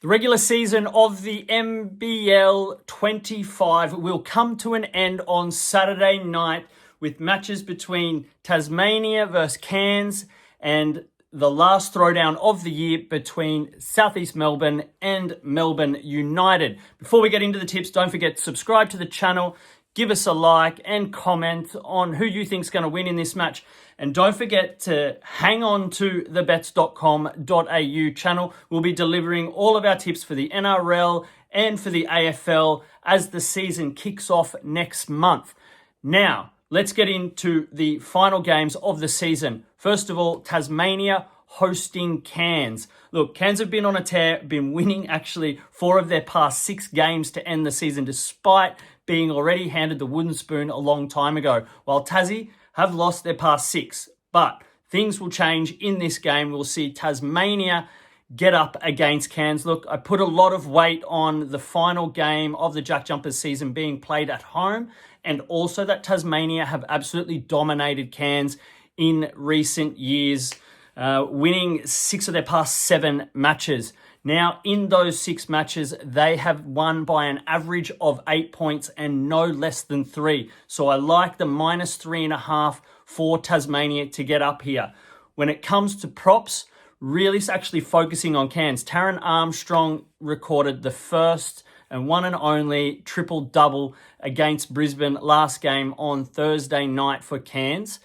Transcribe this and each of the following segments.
The regular season of the NBL 25 will come to an end on Saturday night with matches between Tasmania versus Cairns and the last throwdown of the year between Southeast Melbourne and Melbourne United. Before we get into the tips, don't forget to subscribe to the channel, give us a like and comment on who you think is going to win in this match. And don't forget to hang on to the bets.com.au channel. We'll be delivering all of our tips for the NRL and for the AFL as the season kicks off next month. Now, let's get into the final games of the season. First of all, Tasmania hosting Cairns. Look, Cairns have been on a tear, been winning actually 4 of their past 6 games to end the season, despite being already handed the wooden spoon a long time ago, while Tassie have lost their past 6. But things will change in this game. We'll see Tasmania get up against Cairns. Look, I put a lot of weight on the final game of the JackJumpers season being played at home, and also that Tasmania have absolutely dominated Cairns in recent years, winning 6 of their past 7 matches. Now, in those 6 matches, they have won by an average of 8 points and no less than 3. So I like the -3.5 for Tasmania to get up here. When it comes to props, really actually focusing on Cairns. Taron Armstrong recorded the first and one and only triple-double against Brisbane last game on Thursday night for Cairns.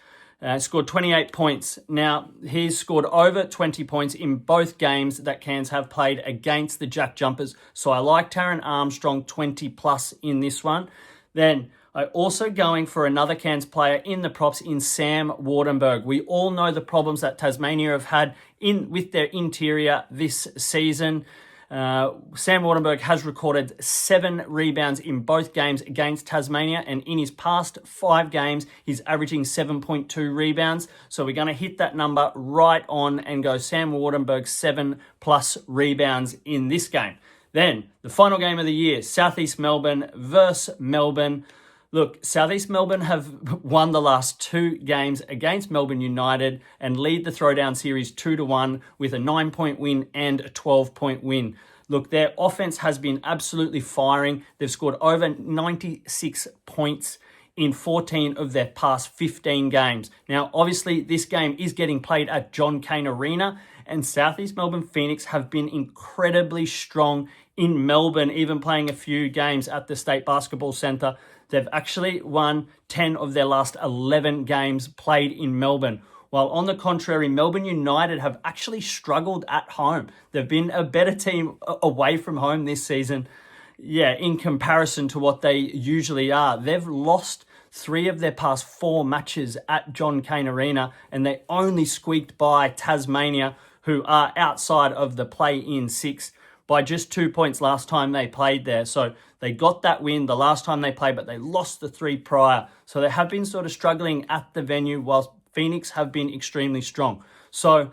Scored 28 points. Now, he's scored over 20 points in both games that Cairns have played against the JackJumpers. So I like Taron Armstrong 20 plus in this one. Then I also going for another Cairns player in the props in Sam Wardenberg. We all know the problems that Tasmania have had with their interior this season. Sam Wardenberg has recorded 7 rebounds in both games against Tasmania, and in his past 5 games, he's averaging 7.2 rebounds. So we're going to hit that number right on and go Sam Wardenberg 7+ rebounds in this game. Then the final game of the year, Southeast Melbourne versus Melbourne. Look, Southeast Melbourne have won the last 2 games against Melbourne United and lead the Throwdown Series 2-1 with a 9-point win and a 12-point win. Look, their offense has been absolutely firing. They've scored over 96 points in 14 of their past 15 games. Now, obviously, this game is getting played at John Cain Arena, and Southeast Melbourne Phoenix have been incredibly strong in Melbourne, even playing a few games at the State Basketball Centre. They've actually won 10 of their last 11 games played in Melbourne. While on the contrary, Melbourne United have actually struggled at home. They've been a better team away from home this season, in comparison to what they usually are. They've lost 3 of their past 4 matches at John Cain Arena, and they only squeaked by Tasmania, who are outside of the play-in 6, by just 2 points last time they played there. So they got that win the last time they played, but they lost the 3 prior. So they have been sort of struggling at the venue, whilst Phoenix have been extremely strong. So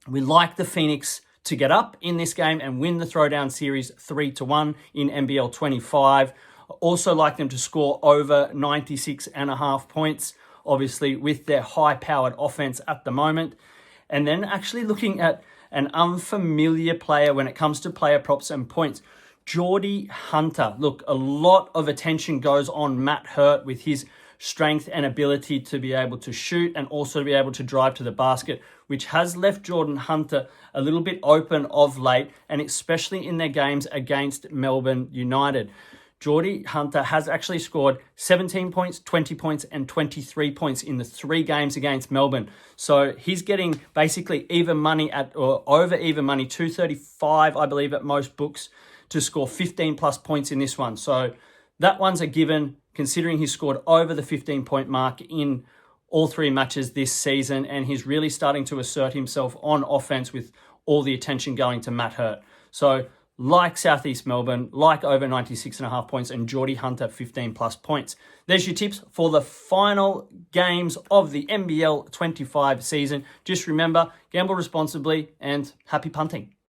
we like the Phoenix to get up in this game and win the Throwdown Series 3-1 in NBL 25. Also like them to score over 96.5 points, obviously with their high-powered offense at the moment. And then actually looking at an unfamiliar player when it comes to player props and points, Geordie Hunter. Look, a lot of attention goes on Matt Hurt with his strength and ability to be able to shoot and also to be able to drive to the basket, which has left Jordan Hunter a little bit open of late, and especially in their games against Melbourne United. Geordie Hunter has actually scored 17 points, 20 points, and 23 points in the 3 games against Melbourne. So he's getting basically even money or over even money, 235, I believe, at most books, to score 15+ points in this one. So that one's a given, considering he's scored over the 15-point mark in all 3 matches this season, and he's really starting to assert himself on offense with all the attention going to Matt Hurt. So like Southeast Melbourne, like over 96.5 points, and Geordie Hunter 15+ points. There's your tips for the final games of the NBL 25 season. Just remember, gamble responsibly and happy punting.